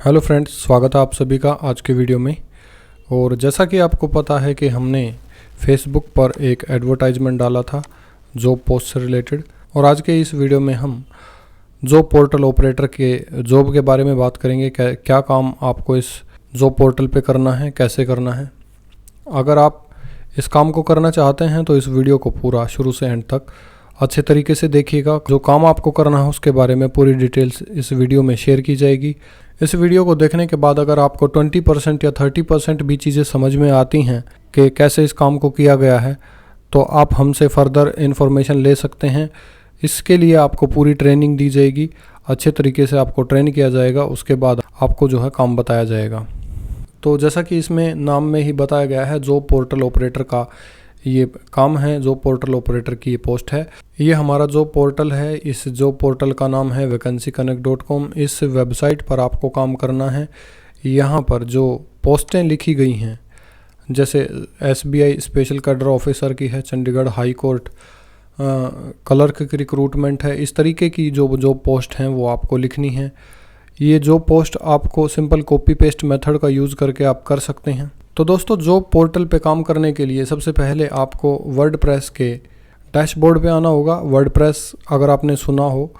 Hello friends, स्वागत है आप सभी का आज के वीडियो में। और जैसा कि आपको पता है कि हमने फेसबुक पर एक एडवर्टाइजमेंट डाला था जॉब पोस्ट से रिलेटेड, और आज के इस वीडियो में हम जॉब पोर्टल ऑपरेटर के जॉब के बारे में बात करेंगे। क्या काम आपको इस जॉब पोर्टल पे करना है, कैसे करना है। अगर आप इस काम को करना चाहते हैं तो इस वीडियो को पूरा शुरू से एंड तक अच्छे तरीके से देखिएगा। जो काम आपको करना है उसके बारे में पूरी डिटेल्स इस वीडियो में शेयर की जाएगी। इस वीडियो को देखने के बाद अगर आपको 20% या 30% भी चीज़ें समझ में आती हैं कि कैसे इस काम को किया गया है, तो आप हमसे फर्दर इन्फॉर्मेशन ले सकते हैं। इसके लिए आपको पूरी ट्रेनिंग दी जाएगी, अच्छे तरीके से आपको ट्रेन किया जाएगा, उसके बाद आपको जो है काम बताया जाएगा। तो जैसा कि इसमें नाम में ही बताया गया है, जॉब पोर्टल ऑपरेटर का ये काम है, जॉब पोर्टल ऑपरेटर की ये पोस्ट है। ये हमारा जॉब पोर्टल है। इस जॉब पोर्टल का नाम है vacancyconnect.com। इस वेबसाइट पर आपको काम करना है। यहाँ पर जो पोस्टें लिखी गई हैं, जैसे SBI स्पेशल कैडर ऑफिसर की है, चंडीगढ़ हाई कोर्ट क्लर्क की रिक्रूटमेंट है, इस तरीके की जो पोस्ट हैं वो आपको लिखनी है। ये जो पोस्ट आपको सिंपल कॉपी पेस्ट मेथड का यूज़ करके आप कर सकते हैं। तो दोस्तों, जॉब पोर्टल पे काम करने के लिए सबसे पहले आपको वर्डप्रेस के डैशबोर्ड पे आना होगा। वर्डप्रेस अगर आपने सुना हो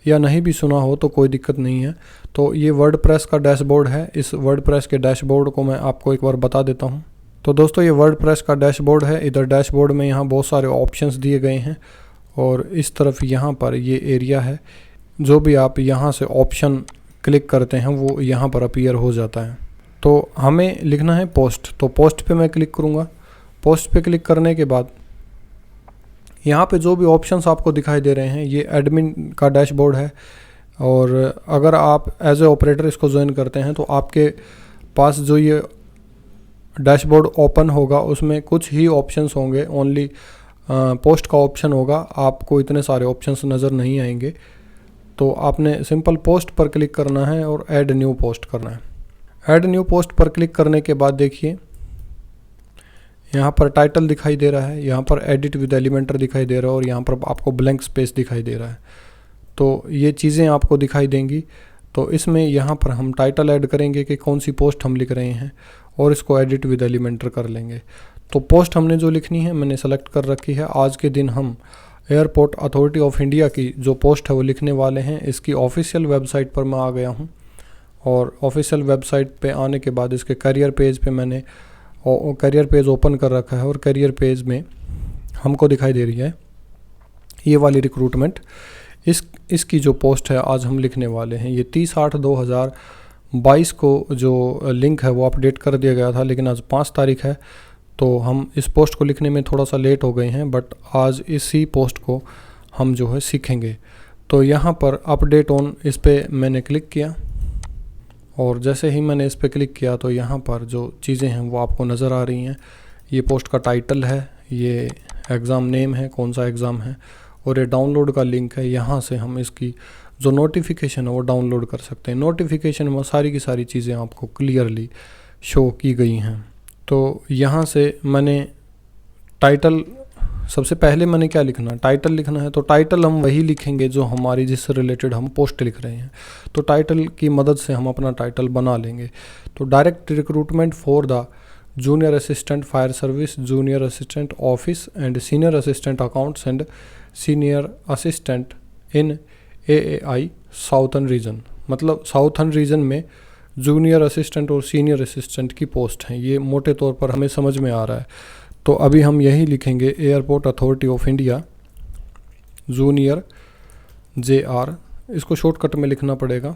या नहीं भी सुना हो तो कोई दिक्कत नहीं है। तो ये वर्डप्रेस का डैशबोर्ड है। इस वर्डप्रेस के डैशबोर्ड को मैं आपको एक बार बता देता हूँ। तो दोस्तों, ये वर्डप्रेस का डैशबोर्ड है। इधर डैशबोर्ड में यहाँ बहुत सारे ऑप्शंस दिए गए हैं, और इस तरफ यहाँ पर ये एरिया है। जो भी आप यहाँ से ऑप्शन क्लिक करते हैं वो यहाँ पर अपीयर हो जाता है। तो हमें लिखना है पोस्ट। तो पोस्ट पे मैं क्लिक करूँगा। पोस्ट पे क्लिक करने के बाद यहाँ पे जो भी ऑप्शंस आपको दिखाई दे रहे हैं, ये एडमिन का डैशबोर्ड है। और अगर आप एज ए ऑपरेटर इसको ज्वाइन करते हैं तो आपके पास जो ये डैशबोर्ड ओपन होगा उसमें कुछ ही ऑप्शंस होंगे। ओनली पोस्ट का ऑप्शन होगा, आपको इतने सारे ऑप्शंस नज़र नहीं आएंगे। तो आपने सिंपल पोस्ट पर क्लिक करना है और ऐड न्यू पोस्ट करना है। ऐड न्यू पोस्ट पर क्लिक करने के बाद देखिए यहाँ पर टाइटल दिखाई दे रहा है, यहाँ पर एडिट विद एलिमेंटर दिखाई दे रहा है, और यहाँ पर आपको ब्लैंक स्पेस दिखाई दे रहा है। तो ये चीज़ें आपको दिखाई देंगी। तो इसमें यहाँ पर हम टाइटल ऐड करेंगे कि कौन सी पोस्ट हम लिख रहे हैं, और इसको एडिट विद एलिमेंटर कर लेंगे। तो पोस्ट हमने जो लिखनी है मैंने सेलेक्ट कर रखी है। आज के दिन हम एयरपोर्ट अथॉरिटी ऑफ इंडिया की जो पोस्ट है वो लिखने वाले हैं। इसकी ऑफिशियल वेबसाइट पर मैं आ गया हूँ, और ऑफिशियल वेबसाइट पे आने के बाद इसके करियर पेज पे मैंने करियर पेज ओपन कर रखा है, और करियर पेज में हमको दिखाई दे रही है ये वाली रिक्रूटमेंट। इसकी जो पोस्ट है आज हम लिखने वाले हैं। ये 30/8/2022 को जो लिंक है वो अपडेट कर दिया गया था, लेकिन आज 5 तारीख है तो हम इस पोस्ट को लिखने में थोड़ा सा लेट हो गए हैं। बट आज इसी पोस्ट को हम जो है सीखेंगे। तो यहाँ पर अपडेट ऑन, इस पर मैंने क्लिक किया, और जैसे ही मैंने इस पर क्लिक किया तो यहाँ पर जो चीज़ें हैं वो आपको नज़र आ रही हैं। ये पोस्ट का टाइटल है, ये एग्ज़ाम नेम है, कौन सा एग्ज़ाम है, और ये डाउनलोड का लिंक है। यहाँ से हम इसकी जो नोटिफिकेशन है वो डाउनलोड कर सकते हैं। नोटिफिकेशन में सारी की सारी चीज़ें आपको क्लियरली शो की गई हैं। तो यहाँ से मैंने टाइटल, सबसे पहले मैंने क्या लिखना, टाइटल लिखना है। तो टाइटल हम वही लिखेंगे जो हमारी जिससे रिलेटेड हम पोस्ट लिख रहे हैं। तो टाइटल की मदद से हम अपना टाइटल बना लेंगे। तो direct recruitment for the junior assistant fire service, junior assistant office and senior assistant accounts and senior assistant in AAI southern reason. मतलब साउथर्न रीजन में जूनियर असिस्टेंट और सीनियर असिस्टेंट की पोस्ट हैं। ये मोटे तौर पर हमें समझ में आ रहा है। तो अभी हम यही लिखेंगे, airport authority of India junior JR, इसको शॉर्टकट में लिखना पड़ेगा।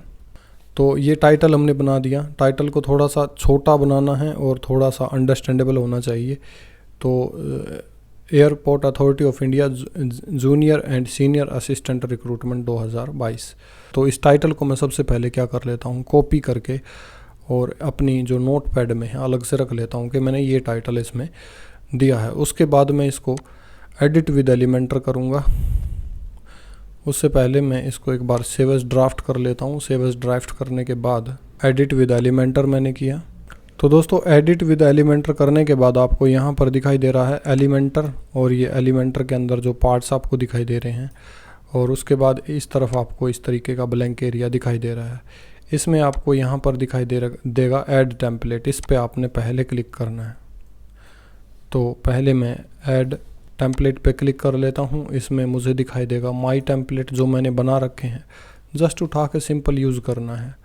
तो ये टाइटल हमने बना दिया। टाइटल को थोड़ा सा छोटा बनाना है और थोड़ा सा अंडरस्टैंडेबल होना चाहिए। तो airport authority of India junior and senior assistant recruitment 2022। तो इस टाइटल को मैं सबसे पहले क्या कर लेता हूँ, कॉपी करके और अपनी जो नोट पैड में है अलग से रख लेता हूँ कि मैंने ये टाइटल इसमें दिया है। उसके बाद मैं इसको एडिट विद एलिमेंटर करूँगा। उससे पहले मैं इसको एक बार सेव एज ड्राफ्ट कर लेता हूँ। सेव एज ड्राफ्ट करने के बाद एडिट विद एलिमेंटर मैंने किया। तो दोस्तों, एडिट विद एलिमेंटर करने के बाद आपको यहाँ पर दिखाई दे रहा है एलिमेंटर, और ये एलिमेंटर के अंदर जो पार्ट्स आपको दिखाई दे रहे हैं, और उसके बाद इस तरफ आपको इस तरीके का ब्लैंक एरिया दिखाई दे रहा है। इसमें आपको यहाँ पर दिखाई देगा ऐड टेम्पलेट, इस पे आपने पहले क्लिक करना है। तो पहले मैं ऐड टेम्पलेट पे क्लिक कर लेता हूँ। इसमें मुझे दिखाई देगा माई टेम्पलेट जो मैंने बना रखे हैं, जस्ट उठा के सिंपल यूज़ करना है।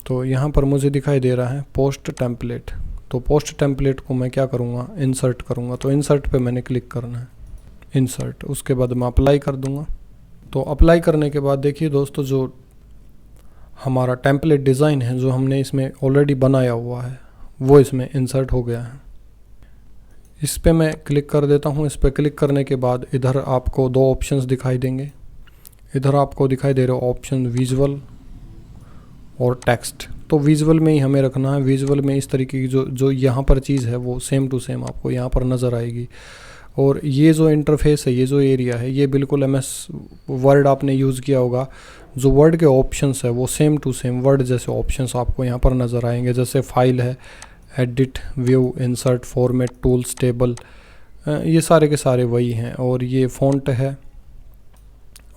तो यहाँ पर मुझे दिखाई दे रहा है पोस्ट टेम्पलेट। तो पोस्ट टेम्पलेट को मैं क्या करूँगा, इंसर्ट करूँगा। तो इंसर्ट पे मैंने क्लिक करना है, इंसर्ट। उसके बाद मैं अप्लाई कर दूँगा। तो अप्लाई करने के बाद देखिए दोस्तों, जो हमारा टेम्पलेट डिज़ाइन है जो हमने इसमें ऑलरेडी बनाया हुआ है वो इसमें इंसर्ट हो गया है। इस पे मैं क्लिक कर देता हूँ। इस पे क्लिक करने के बाद इधर आपको दो ऑप्शंस दिखाई देंगे। इधर आपको दिखाई दे रहे ऑप्शन विजुअल और टेक्स्ट। तो विजुअल में ही हमें रखना है। विजुअल में इस तरीके की जो यहाँ पर चीज़ है वो सेम टू सेम आपको यहाँ पर नज़र आएगी। और ये जो इंटरफेस है, ये जो एरिया है, ये बिल्कुल MS वर्ड आपने यूज़ किया होगा। जो वर्ड के ऑप्शंस है वो सेम टू सेम वर्ड जैसे ऑप्शंस आपको यहाँ पर नज़र आएंगे। जैसे फाइल है, edit, view, insert, format, tools, table, ये सारे के सारे वही हैं। और ये फ़ॉन्ट है,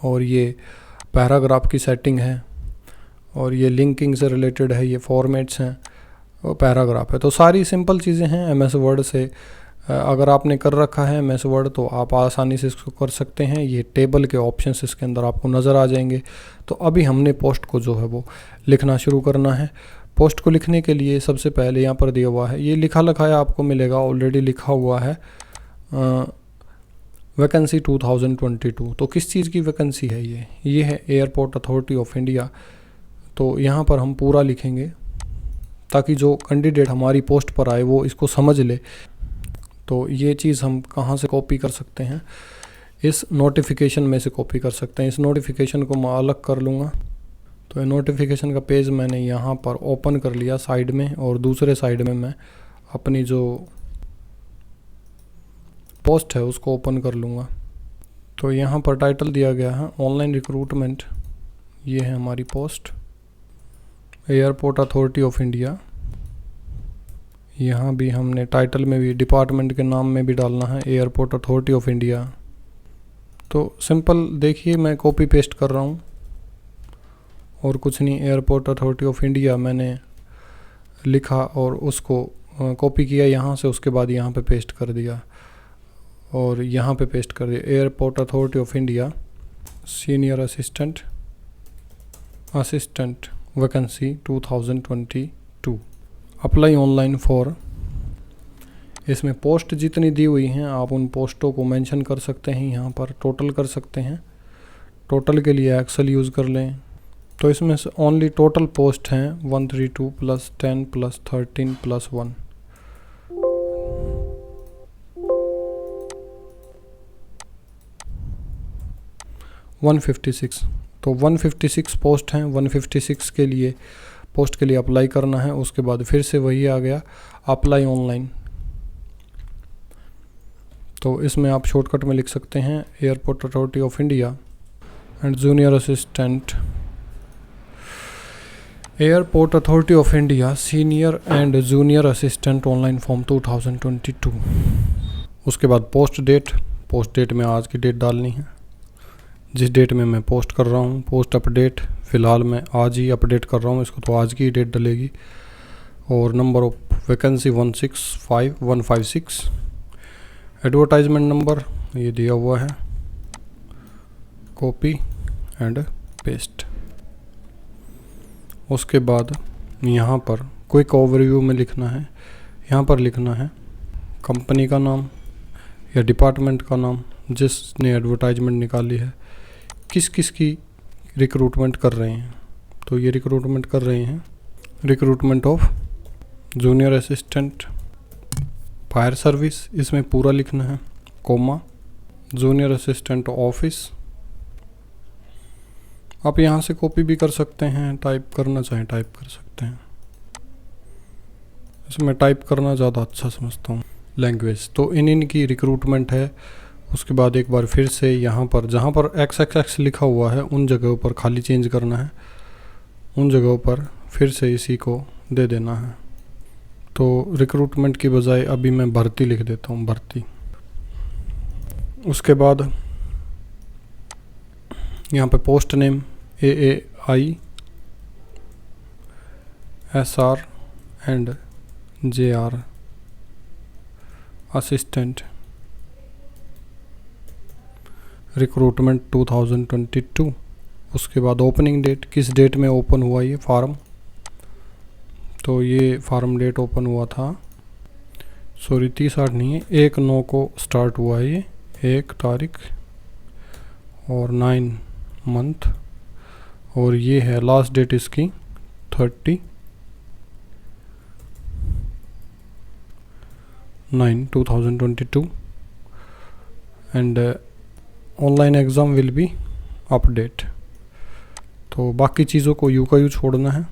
और ये पैराग्राफ की सेटिंग है, और ये लिंकिंग से रिलेटेड है, ये फॉर्मेट्स हैं और पैराग्राफ है। तो सारी सिंपल चीज़ें हैं MS वर्ड से। अगर आपने कर रखा है MS वर्ड तो आप आसानी से इसको कर सकते हैं। ये टेबल के ऑप्शंस इसके अंदर आपको नज़र आ जाएंगे। तो अभी हमने पोस्ट को जो है वो लिखना शुरू करना है। पोस्ट को लिखने के लिए सबसे पहले यहाँ पर दिया हुआ है, ये लिखा लिखाया आपको मिलेगा, ऑलरेडी लिखा हुआ है वैकेंसी 2022। तो किस चीज़ की वैकेंसी है ये है एयरपोर्ट अथॉरिटी ऑफ इंडिया। तो यहाँ पर हम पूरा लिखेंगे ताकि जो कैंडिडेट हमारी पोस्ट पर आए वो इसको समझ ले। तो ये चीज़ हम कहाँ से कॉपी कर सकते हैं, इस नोटिफिकेशन में से कॉपी कर सकते हैं। इस नोटिफिकेशन को मैं अलग कर लूँगा। तो ये नोटिफिकेशन का पेज मैंने यहाँ पर ओपन कर लिया साइड में, और दूसरे साइड में मैं अपनी जो पोस्ट है उसको ओपन कर लूँगा। तो यहाँ पर टाइटल दिया गया है ऑनलाइन रिक्रूटमेंट। ये है हमारी post, airport authority of India. यहाँ भी हमने टाइटल में भी डिपार्टमेंट के नाम में भी डालना है एयरपोर्ट अथॉरिटी ऑफ इंडिया। तो सिंपल देखिए मैं कॉपी पेस्ट कर रहा हूँ और कुछ नहीं, एयरपोर्ट अथॉरिटी ऑफ इंडिया मैंने लिखा और उसको कॉपी किया यहाँ से, उसके बाद यहाँ पे पेस्ट कर दिया और यहाँ पे पेस्ट कर दिया airport authority of India senior assistant vacancy 2022 apply online for. इसमें पोस्ट जितनी दी हुई हैं आप उन पोस्टों को मेंशन कर सकते हैं, यहाँ पर टोटल कर सकते हैं। टोटल के लिए एक्सेल यूज़ कर लें। तो इसमें से ओनली टोटल पोस्ट हैं 132 + 10 + 13 + 1। तो 156 पोस्ट हैं। 156 के लिए पोस्ट के लिए अप्लाई करना है। उसके बाद फिर से वही आ गया अप्लाई ऑनलाइन। तो इसमें आप शॉर्टकट में लिख सकते हैं airport authority of India and junior assistant, airport authority of India senior and junior assistant online form 2022। उसके बाद पोस्ट डेट में आज की डेट डालनी है, जिस डेट में मैं पोस्ट कर रहा हूँ। पोस्ट अपडेट फ़िलहाल मैं आज ही अपडेट कर रहा हूँ इसको, तो आज की डेट डलेगी। और number of vacancy 165156। Advertisement number ये दिया हुआ है, कॉपी एंड पेस्ट। उसके बाद यहाँ पर क्विक ओवरव्यू में लिखना है, यहाँ पर लिखना है कंपनी का नाम या डिपार्टमेंट का नाम जिसने एडवर्टाइजमेंट निकाली है, किस किस की रिक्रूटमेंट कर रहे हैं। तो ये रिक्रूटमेंट कर रहे हैं recruitment of junior assistant fire service, इसमें पूरा लिखना है, कोमा जूनियर असिस्टेंट ऑफिस। आप यहाँ से कॉपी भी कर सकते हैं, टाइप करना चाहें टाइप कर सकते हैं। इसमें टाइप करना ज़्यादा अच्छा समझता हूँ लैंग्वेज। तो इनकी रिक्रूटमेंट है। उसके बाद एक बार फिर से यहाँ पर जहाँ पर XXX लिखा हुआ है उन जगहों पर खाली चेंज करना है, उन जगहों पर फिर से इसी को दे देना है। तो रिक्रूटमेंट की बजाय अभी मैं भर्ती लिख देता हूँ, भर्ती। उसके बाद यहाँ पे post name AAI SR and JR assistant recruitment 2022। उसके बाद ओपनिंग डेट, किस डेट में ओपन हुआ ये फार्म, तो ये फार्म डेट ओपन हुआ था 30/8 नहीं है, 1/9 को स्टार्ट हुआ है ये, 1 तारीख, और 9 मंथ, और ये है लास्ट डेट इसकी 30/9/2022 and online exam will be update. तो बाकी चीज़ों को यू का यू छोड़ना है।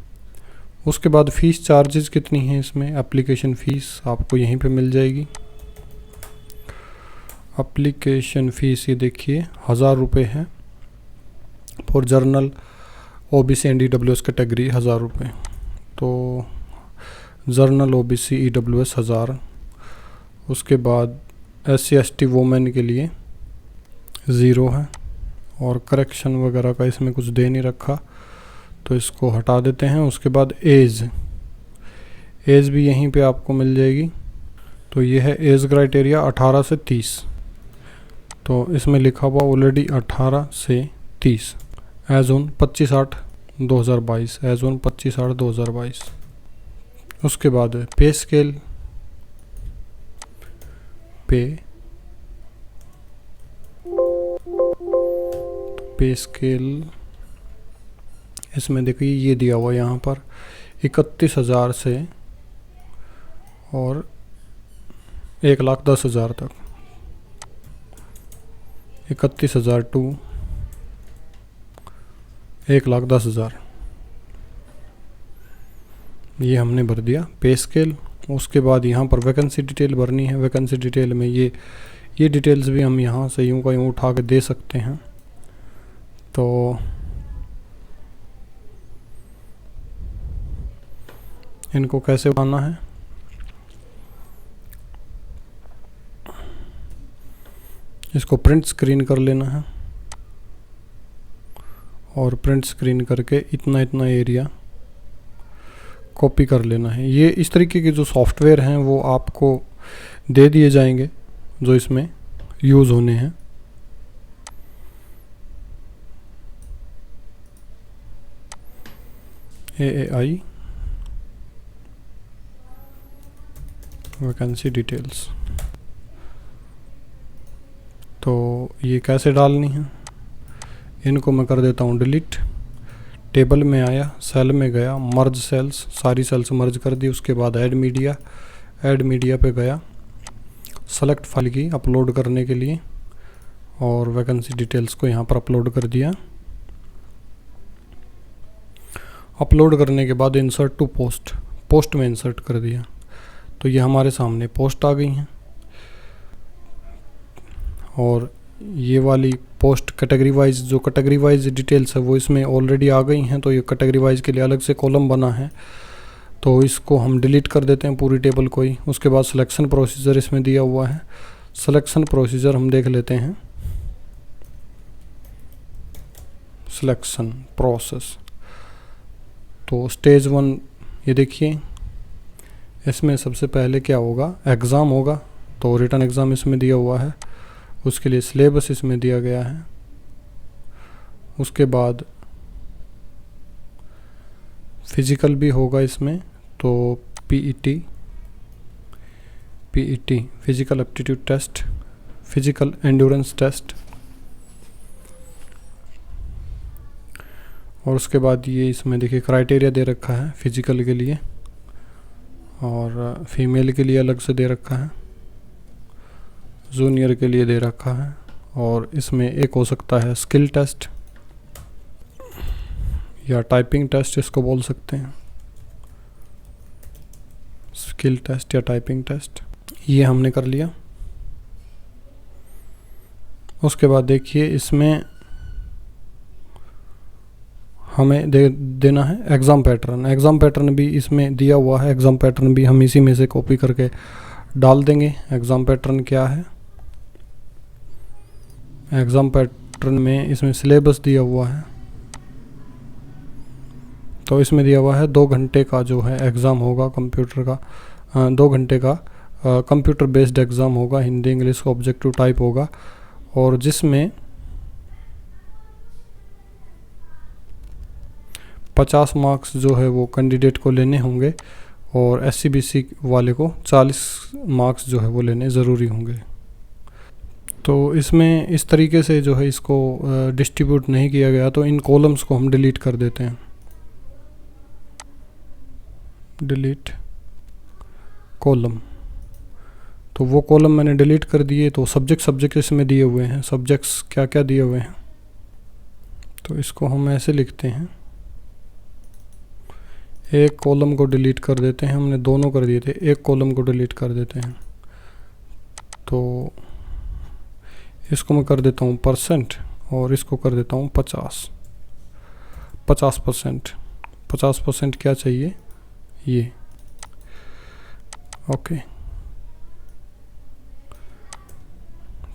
उसके बाद फ़ीस चार्जेस कितनी हैं इसमें, एप्लीकेशन फ़ीस आपको यहीं पे मिल जाएगी। एप्लीकेशन फ़ीस ये देखिए 1000 रुपये है, for journal OBC and EWS category 1000 रुपये, तो जर्नल OBC EWS 1000। उसके बाद SC ST वोमेन के लिए 0 है, और करेक्शन वगैरह का इसमें कुछ दे नहीं रखा तो इसको हटा देते हैं। उसके बाद एज भी यहीं पे आपको मिल जाएगी, तो ये है एज क्राइटेरिया 18 से 30, तो इसमें लिखा हुआ ऑलरेडी 18 से 30 एज ऑन 25/8/2022, एज ऑन 25/8/2022। उसके बाद पे स्केल, पे स्केल इसमें देखिए ये दिया हुआ यहाँ पर 31,000 से और 1,10,000 तक, 31,000 टू 1,10,000 ये हमने भर दिया पे स्केल। उसके बाद यहाँ पर वैकेंसी डिटेल भरनी है। वैकेंसी डिटेल में ये डिटेल्स भी हम यहाँ से यूँ का यूँ उठा के दे सकते हैं। तो इनको कैसे उठाना है, इसको प्रिंट स्क्रीन कर लेना है, और प्रिंट स्क्रीन करके इतना एरिया कॉपी कर लेना है। ये इस तरीके के जो सॉफ्टवेयर हैं वो आपको दे दिए जाएंगे जो इसमें यूज़ होने हैं। AAI वैकेंसी डिटेल्स, तो ये कैसे डालनी है, इनको मैं कर देता हूँ डिलीट। टेबल में आया, सेल में गया, मर्ज सेल्स, सारी सेल्स मर्ज कर दी। उसके बाद ऐड मीडिया पे गया, सेलेक्ट फाइल की अपलोड करने के लिए, और वैकेंसी डिटेल्स को यहाँ पर अपलोड कर दिया। अपलोड करने के बाद इंसर्ट टू पोस्ट में इंसर्ट कर दिया, तो ये हमारे सामने पोस्ट आ गई हैं। और ये वाली पोस्ट कैटेगरी वाइज, जो कैटेगरी वाइज डिटेल्स है वो इसमें ऑलरेडी आ गई हैं, तो ये कैटेगरी वाइज के लिए अलग से कॉलम बना है, तो इसको हम डिलीट कर देते हैं पूरी टेबल को ही। उसके बाद सिलेक्शन प्रोसीजर इसमें दिया हुआ है। सिलेक्शन प्रोसीजर हम देख लेते हैं। सिलेक्शन प्रोसेस, तो स्टेज 1 ये देखिए, इसमें सबसे पहले क्या होगा, एग्ज़ाम होगा, तो रिटन एग्ज़ाम इसमें दिया हुआ है, उसके लिए सिलेबस इसमें दिया गया है। उसके बाद फिजिकल भी होगा इसमें, तो PET physical aptitude test, physical endurance test, और उसके बाद ये इसमें देखिए क्राइटेरिया दे रखा है फिजिकल के लिए, और फीमेल के लिए अलग से दे रखा है, जूनियर के लिए दे रखा है, और इसमें एक हो सकता है स्किल टेस्ट या टाइपिंग टेस्ट, इसको बोल सकते हैं स्किल टेस्ट या टाइपिंग टेस्ट। ये हमने कर लिया। उसके बाद देखिए इसमें हमें देना है एग्ज़ाम पैटर्न भी इसमें दिया हुआ है। एग्ज़ाम पैटर्न भी हम इसी में से कॉपी करके डाल देंगे। एग्ज़ाम पैटर्न क्या है, एग्ज़ाम पैटर्न में इसमें सिलेबस दिया हुआ है, तो इसमें दिया हुआ है 2 घंटे का जो है एग्ज़ाम होगा कंप्यूटर का, 2 घंटे का कंप्यूटर बेस्ड एग्ज़ाम होगा, हिंदी इंग्लिश का ऑब्जेक्टिव टाइप होगा, और जिसमें 50 मार्क्स जो है वो कैंडिडेट को लेने होंगे और SCBC वाले को 40 मार्क्स जो है वो लेने ज़रूरी होंगे। तो इसमें इस तरीके से जो है इसको डिस्ट्रीब्यूट नहीं किया गया, तो इन कॉलम्स को हम डिलीट कर देते हैं। डिलीट कॉलम, तो वो कॉलम मैंने डिलीट कर दिए। तो सब्जेक्ट इसमें दिए हुए हैं, सब्जेक्ट्स क्या क्या दिए हुए हैं, तो इसको हम ऐसे लिखते हैं। एक कॉलम को डिलीट कर देते हैं, हमने दोनों कर दिए थे, एक कॉलम को डिलीट कर देते हैं। तो इसको मैं कर देता हूँ % और इसको कर देता हूँ 50%। 50% क्या चाहिए, ये, ओके,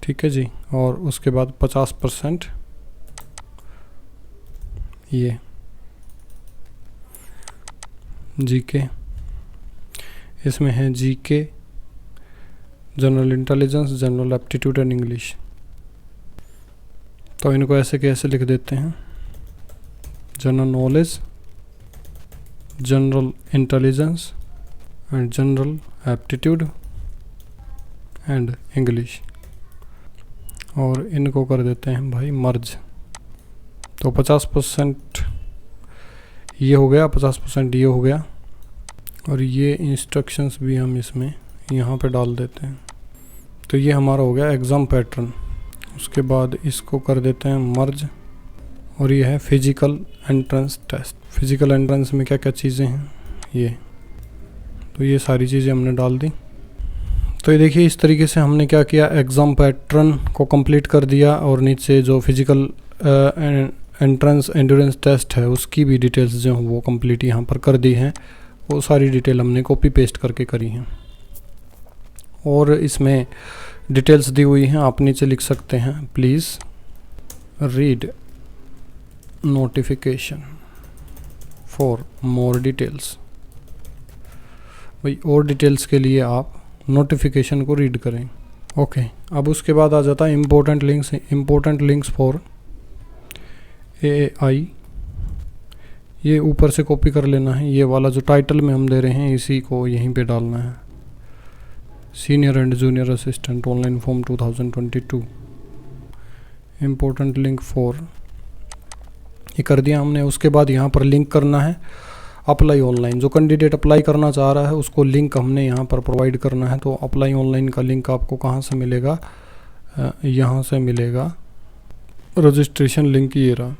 ठीक है जी। और उसके बाद 50% ये GK, इसमें है GK, general intelligence, general aptitude and English. तो इनको ऐसे कैसे लिख देते हैं, general knowledge, general intelligence and general aptitude and English, और इनको कर देते हैं भाई मर्ज। तो 50% ये हो गया, 50% ये हो गया, और ये इंस्ट्रक्शंस भी हम इसमें यहाँ पे डाल देते हैं। तो ये हमारा हो गया एग्ज़ाम पैटर्न। उसके बाद इसको कर देते हैं मर्ज, और ये है physical entrance test. Physical entrance में क्या क्या चीज़ें हैं, ये, तो ये सारी चीज़ें हमने डाल दी। तो ये देखिए इस तरीके से हमने क्या किया, एग्ज़ाम पैटर्न को कंप्लीट कर दिया, और नीचे जो फिजिकल एंट्रेंस एंड्योरेंस टेस्ट है उसकी भी डिटेल्स जो हैं वो कंप्लीट यहाँ पर कर दी हैं। वो सारी डिटेल हमने कॉपी पेस्ट करके करी हैं, और इसमें डिटेल्स दी हुई हैं, आप नीचे लिख सकते हैं, please read notification for more details. भाई और डिटेल्स के लिए आप नोटिफिकेशन को रीड करें। ओके, अब उसके बाद आ जाता है इम्पोर्टेंट लिंक्स फॉर AAI। ये ऊपर से कॉपी कर लेना है, ये वाला जो टाइटल में हम दे रहे हैं इसी को यहीं पे डालना है। Senior and junior assistant online form 2022, important link for, ये कर दिया हमने। उसके बाद यहाँ पर लिंक करना है अप्लाई ऑनलाइन। जो कैंडिडेट अप्लाई करना चाह रहा है उसको लिंक हमने यहाँ पर प्रोवाइड करना है। तो अप्लाई ऑनलाइन का लिंक आपको कहाँ से मिलेगा, यहाँ से मिलेगा, रजिस्ट्रेशन लिंक ये रहा।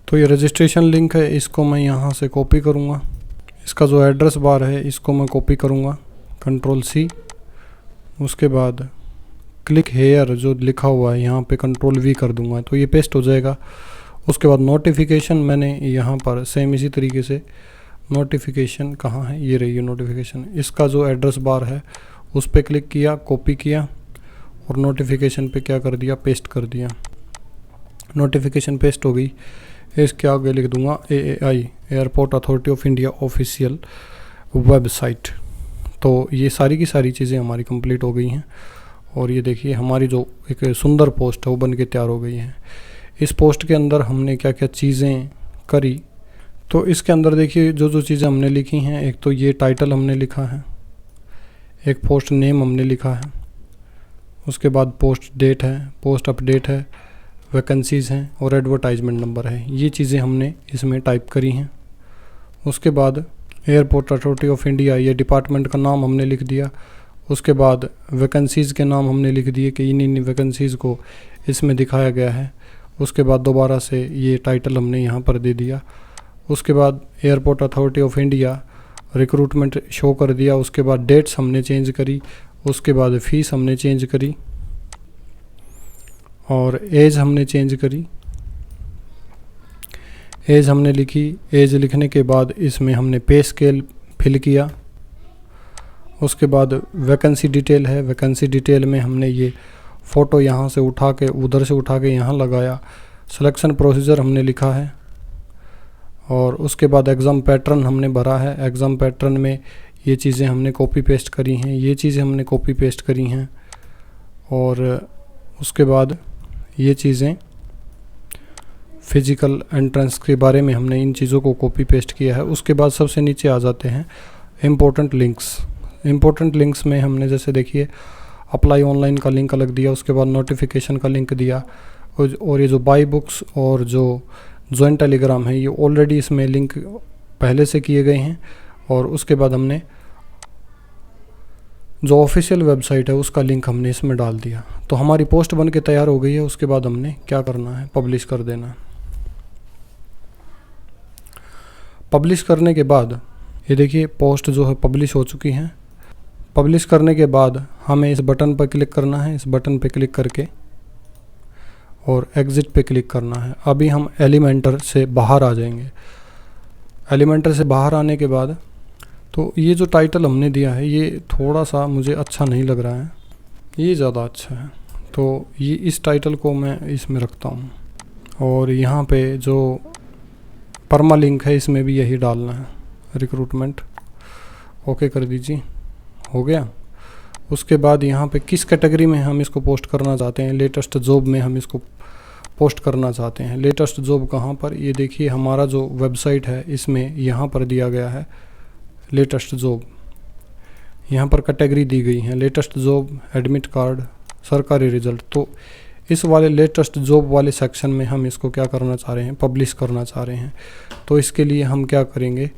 तो ये रजिस्ट्रेशन लिंक है, इसको मैं यहाँ से कॉपी करूँगा। इसका जो एड्रेस बार है इसको मैं कॉपी करूँगा, Ctrl+C। उसके बाद क्लिक हेयर जो लिखा हुआ है यहाँ पे Ctrl+V कर दूँगा, तो ये पेस्ट हो जाएगा। उसके बाद नोटिफिकेशन मैंने यहाँ पर सेम इसी तरीके से, नोटिफिकेशन कहाँ है, ये रही है नोटिफिकेशन। इसका जो एड्रेस बार है उस पर क्लिक किया, कॉपी किया, और नोटिफिकेशन पे क्या कर दिया, पेस्ट कर दिया। नोटिफिकेशन पेस्ट हो गई। इसके आगे लिख दूंगा AAI, airport authority of India official website. तो ये सारी की सारी चीज़ें हमारी कंप्लीट हो गई हैं, और ये देखिए हमारी जो एक सुंदर पोस्ट है वो बन के तैयार हो गई है। इस पोस्ट के अंदर हमने क्या क्या चीज़ें करी, तो इसके अंदर देखिए जो जो चीज़ें हमने लिखी हैं, एक तो ये टाइटल हमने लिखा है, एक पोस्ट नेम हमने लिखा है, उसके बाद पोस्ट डेट है, पोस्ट अपडेट है, वैकेंसीज़ हैं, और एडवर्टाइजमेंट नंबर है। ये चीज़ें हमने इसमें टाइप करी हैं। उसके बाद एयरपोर्ट अथॉरिटी ऑफ इंडिया, ये डिपार्टमेंट का नाम हमने लिख दिया। उसके बाद वैकेंसीज़ के नाम हमने लिख दिए कि इन वैकेंसीज़ को इसमें दिखाया गया है। उसके बाद दोबारा से ये टाइटल हमने यहाँ पर दे दिया। उसके बाद airport authority of India recruitment show कर दिया। उसके बाद डेट्स हमने चेंज करी। उसके बाद फ़ीस हमने चेंज करी, और एज हमने चेंज करी। एज हमने लिखी। एज लिखने के बाद इसमें हमने पे स्केल फिल किया। उसके बाद वैकेंसी डिटेल है, वैकेंसी डिटेल में हमने ये फ़ोटो यहाँ से उठा के, उधर से उठा के यहाँ लगाया। सिलेक्शन प्रोसीजर हमने लिखा है, और उसके बाद एग्ज़ाम पैटर्न हमने भरा है। एग्ज़ाम पैटर्न में ये चीज़ें हमने कॉपी पेस्ट करी हैं, ये चीज़ें हमने कॉपी पेस्ट करी हैं। और उसके बाद ये चीज़ें फिज़िकल एंट्रेंस के बारे में हमने इन चीज़ों को कॉपी पेस्ट किया है। उसके बाद सबसे नीचे आ जाते हैं इम्पोर्टेंट लिंक्स। इम्पोर्टेंट लिंक्स में हमने जैसे देखिए अप्लाई ऑनलाइन का लिंक अलग दिया, उसके बाद नोटिफिकेशन का लिंक दिया, और ये जो बाई बुक्स और जो जॉइन टेलीग्राम है ये ऑलरेडी इसमें लिंक पहले से किए गए हैं। और उसके बाद हमने जो ऑफिशियल वेबसाइट है उसका लिंक हमने इसमें डाल दिया। तो हमारी पोस्ट बन के तैयार हो गई है। उसके बाद हमने क्या करना है, पब्लिश कर देना है। पब्लिश करने के बाद ये देखिए पोस्ट जो है पब्लिश हो चुकी है। पब्लिश करने के बाद हमें इस बटन पर क्लिक करना है। इस बटन पर क्लिक करके और एग्ज़िट पे क्लिक करना है। अभी हम एलिमेंटर से बाहर आ जाएंगे। एलिमेंटर से बाहर आने के बाद तो ये जो टाइटल हमने दिया है ये थोड़ा सा मुझे अच्छा नहीं लग रहा है, ये ज़्यादा अच्छा है। तो ये इस टाइटल को मैं इसमें रखता हूँ। और यहाँ पे जो परमा लिंक है इसमें भी यही डालना है, रिक्रूटमेंट। ओके कर दीजिए, हो गया। उसके बाद यहाँ पे किस कैटेगरी में हम इसको पोस्ट करना चाहते हैं, लेटेस्ट जॉब में हम इसको पोस्ट करना चाहते हैं। लेटेस्ट जॉब कहाँ पर, ये देखिए हमारा जो वेबसाइट है इसमें यहाँ पर दिया गया है लेटेस्ट जॉब। यहाँ पर कैटेगरी दी गई है लेटेस्ट जॉब, एडमिट कार्ड, सरकारी रिजल्ट। तो इस वाले लेटेस्ट जॉब वाले सेक्शन में हम इसको क्या करना चाह रहे हैं, पब्लिश करना चाह रहे हैं। तो इसके लिए हम क्या करेंगे,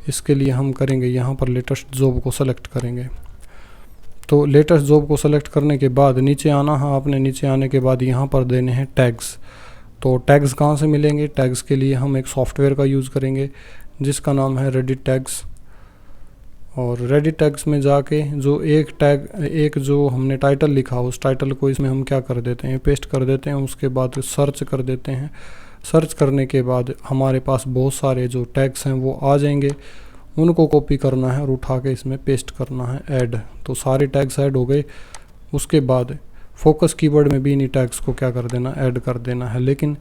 इसके लिए हम करेंगे यहाँ पर लेटेस्ट जॉब को सेलेक्ट करेंगे। तो लेटेस्ट जॉब को सेलेक्ट करने के बाद नीचे आना है आपने। नीचे आने के बाद यहाँ पर देने हैं टैग्स। तो टैग्स कहाँ से मिलेंगे, टैग्स के लिए हम एक सॉफ्टवेयर का यूज़ करेंगे जिसका नाम है रेडिट टैग्स। और रेडिट टैग्स में जाके जो एक टैग, एक जो हमने टाइटल लिखा उस टाइटल को इसमें हम क्या कर देते हैं, पेस्ट कर देते हैं। उसके बाद सर्च कर देते हैं। सर्च करने के बाद हमारे पास बहुत सारे जो टैग्स हैं वो आ जाएंगे। उनको कॉपी करना है और उठा के इसमें पेस्ट करना है, ऐड। तो सारे टैग्स ऐड हो गए। उसके बाद फोकस कीवर्ड में भी इन्हीं टैग्स को क्या कर देना, ऐड कर देना है। लेकिन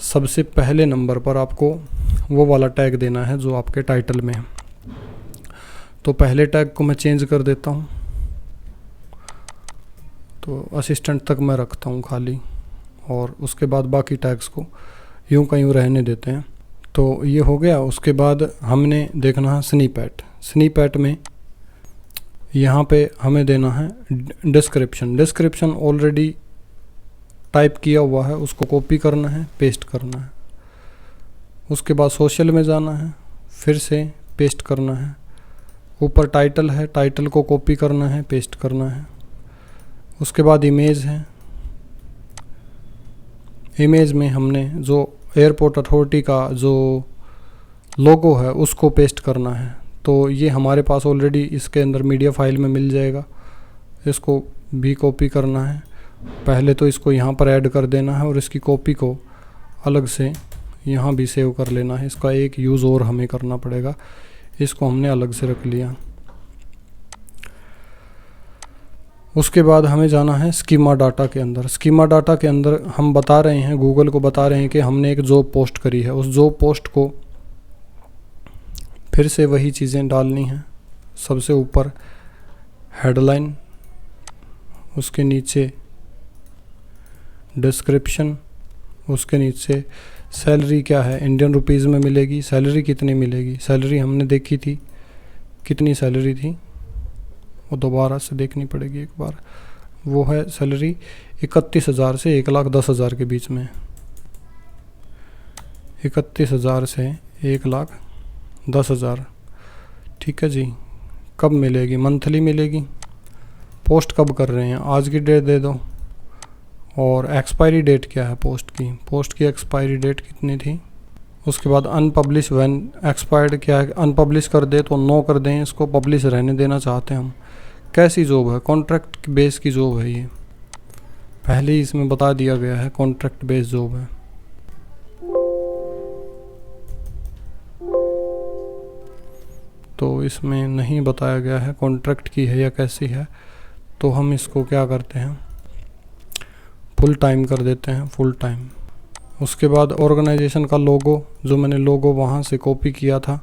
सबसे पहले नंबर पर आपको वो वाला टैग देना है जो आपके टाइटल में है। तो पहले टैग को मैं चेंज कर देता हूँ। तो असिस्टेंट तक मैं रखता हूँ खाली, और उसके बाद बाकी टैग्स को यूँ का यूँ रहने देते हैं। तो ये हो गया। उसके बाद हमने देखना है स्नीपेट। स्नीपेट में यहाँ पे हमें देना है डिस्क्रिप्शन। डिस्क्रिप्शन ऑलरेडी टाइप किया हुआ है, उसको कॉपी करना है, पेस्ट करना है। उसके बाद सोशल में जाना है, फिर से पेस्ट करना है। ऊपर टाइटल है, टाइटल को कॉपी करना है, पेस्ट करना है। उसके बाद इमेज है। इमेज में हमने जो एयरपोर्ट अथॉरिटी का जो लोगो है उसको पेस्ट करना है। तो ये हमारे पास ऑलरेडी इसके अंदर मीडिया फाइल में मिल जाएगा। इसको भी कॉपी करना है। पहले तो इसको यहाँ पर ऐड कर देना है और इसकी कॉपी को अलग से यहाँ भी सेव कर लेना है। इसका एक यूज़ और हमें करना पड़ेगा। इसको हमने अलग से रख लिया। उसके बाद हमें जाना है स्कीमा डाटा के अंदर। स्कीमा डाटा के अंदर हम बता रहे हैं, गूगल को बता रहे हैं कि हमने एक जॉब पोस्ट करी है। उस जॉब पोस्ट को फिर से वही चीज़ें डालनी हैं। सबसे ऊपर हेडलाइन, उसके नीचे डिस्क्रिप्शन, उसके नीचे सैलरी क्या है, इंडियन रुपीज़ में मिलेगी। सैलरी कितनी मिलेगी, सैलरी हमने देखी थी, कितनी सैलरी थी वो दोबारा से देखनी पड़ेगी एक बार। वो है सैलरी 31,000 से 1,10,000 के बीच में। 31,000 से 1,10,000, ठीक है जी। कब मिलेगी, मंथली मिलेगी। पोस्ट कब कर रहे हैं, आज की डेट दे दो। और एक्सपायरी डेट क्या है पोस्ट की, पोस्ट की एक्सपायरी डेट कितनी थी। उसके बाद अनपब्लिश व्हेन एक्सपायर्ड क्या है, अनपब्लिश कर दे तो नो कर दें, इसको पब्लिश रहने देना चाहते हैं हम। कैसी जॉब है, कॉन्ट्रैक्ट बेस की जॉब है ये, पहले ही इसमें बता दिया गया है कॉन्ट्रैक्ट बेस जॉब है। तो इसमें नहीं बताया गया है कॉन्ट्रैक्ट की है या कैसी है। तो हम इसको क्या करते हैं, फुल टाइम कर देते हैं, फुल टाइम। उसके बाद ऑर्गेनाइजेशन का लोगो, जो मैंने लोगो वहाँ से कॉपी किया था,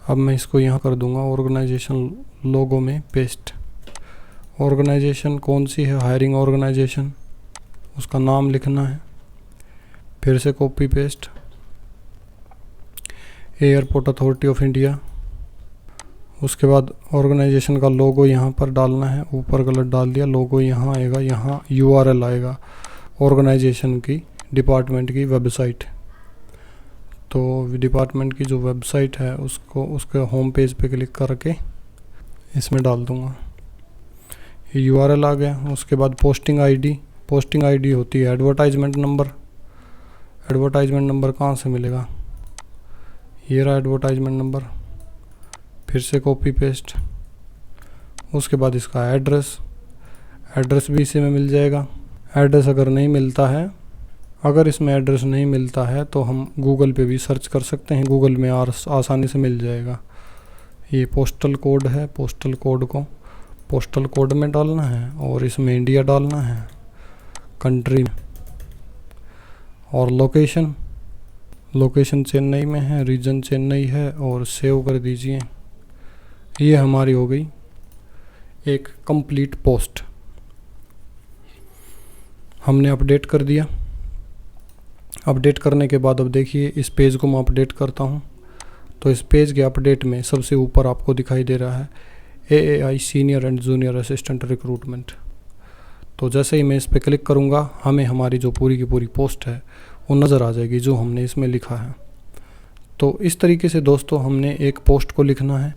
अब मैं इसको यहाँ कर दूँगा ऑर्गेनाइजेशन लोगो में पेस्ट। ऑर्गेनाइजेशन कौन सी है, हायरिंग ऑर्गेनाइजेशन, उसका नाम लिखना है, फिर से copy paste. Airport authority of India. उसके बाद ऑर्गेनाइजेशन का लोगो यहाँ पर डालना है, ऊपर गलत डाल दिया, लोगो यहाँ आएगा, यहाँ URL आएगा ऑर्गेनाइजेशन की, डिपार्टमेंट की वेबसाइट। तो डिपार्टमेंट की जो वेबसाइट है उसको उसके होम पेज पे क्लिक करके इसमें डाल दूँगा, ये URL आ गया। उसके बाद पोस्टिंग आईडी होती है एडवर्टाइजमेंट नंबर। एडवर्टाइजमेंट नंबर कहाँ से मिलेगा, ये रहा एडवर्टाइजमेंट नंबर, फिर से कॉपी पेस्ट। उसके बाद इसका एड्रेस भी इसी में मिल जाएगा। एड्रेस अगर नहीं मिलता है, अगर इसमें एड्रेस नहीं मिलता है तो हम गूगल पे भी सर्च कर सकते हैं, गूगल में आसानी से मिल जाएगा। ये पोस्टल कोड है, पोस्टल कोड को पोस्टल कोड में डालना है और इसमें इंडिया डालना है, कंट्री और लोकेशन चेन्नई में है, रीजन चेन्नई है और सेव कर दीजिए। ये हमारी हो गई एक कंप्लीट पोस्ट, हमने अपडेट कर दिया। अपडेट करने के बाद अब देखिए इस पेज को मैं अपडेट करता हूँ, तो इस पेज के अपडेट में सबसे ऊपर आपको दिखाई दे रहा है AAI senior and junior assistant recruitment. तो जैसे ही मैं इस पर क्लिक करूँगा, हमें हमारी जो पूरी की पूरी पोस्ट है वो नज़र आ जाएगी जो हमने इसमें लिखा है। तो इस तरीके से दोस्तों हमने एक पोस्ट को लिखना है,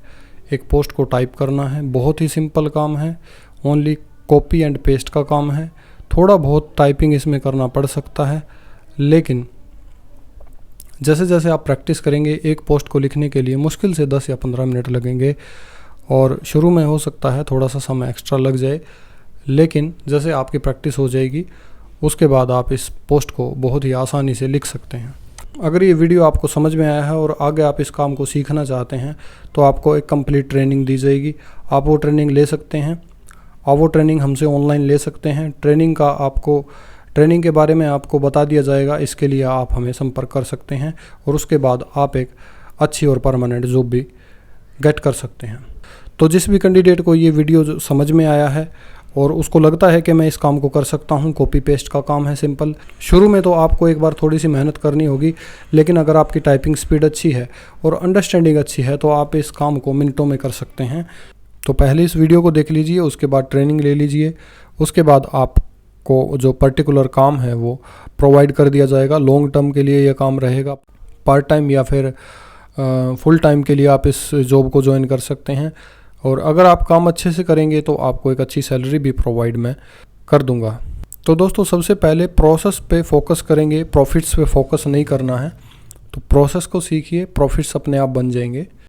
एक पोस्ट को टाइप करना है। बहुत ही सिंपल काम है, ओनली कॉपी एंड पेस्ट का काम है। थोड़ा बहुत टाइपिंग इसमें करना पड़ सकता है, लेकिन जैसे जैसे आप प्रैक्टिस करेंगे एक पोस्ट को लिखने के लिए मुश्किल से 10 या 15 मिनट लगेंगे, और शुरू में हो सकता है थोड़ा सा समय एक्स्ट्रा लग जाए, लेकिन जैसे आपकी प्रैक्टिस हो जाएगी उसके बाद आप इस पोस्ट को बहुत ही आसानी से लिख सकते हैं। अगर ये वीडियो आपको समझ में आया है और आगे आप इस काम को सीखना चाहते हैं तो आपको एक कंप्लीट ट्रेनिंग दी जाएगी, आप वो ट्रेनिंग ले सकते हैं। आप वो ट्रेनिंग हमसे ऑनलाइन ले सकते हैं। ट्रेनिंग के बारे में आपको बता दिया जाएगा, इसके लिए आप हमें संपर्क कर सकते हैं और उसके बाद आप एक अच्छी और परमानेंट जॉब भी गेट कर सकते हैं। तो जिस भी कैंडिडेट को ये वीडियो समझ में आया है और उसको लगता है कि मैं इस काम को कर सकता हूँ, कॉपी पेस्ट का काम है सिंपल। शुरू में तो आपको एक बार थोड़ी सी मेहनत करनी होगी, लेकिन अगर आपकी टाइपिंग स्पीड अच्छी है और अंडरस्टैंडिंग अच्छी है तो आप इस काम को मिनटों में कर सकते हैं। तो पहले इस वीडियो को देख लीजिए, उसके बाद ट्रेनिंग ले लीजिए, उसके बाद आपको जो पर्टिकुलर काम है वो प्रोवाइड कर दिया जाएगा। लॉन्ग टर्म के लिए ये काम रहेगा, पार्ट टाइम या फिर फुल टाइम के लिए आप इस जॉब को ज्वाइन कर सकते हैं। और अगर आप काम अच्छे से करेंगे तो आपको एक अच्छी सैलरी भी प्रोवाइड मैं कर दूंगा। तो दोस्तों सबसे पहले प्रोसेस पे फोकस करेंगे, प्रॉफिट्स पे फोकस नहीं करना है। तो प्रोसेस को सीखिए, प्रॉफिट्स अपने आप बन जाएंगे।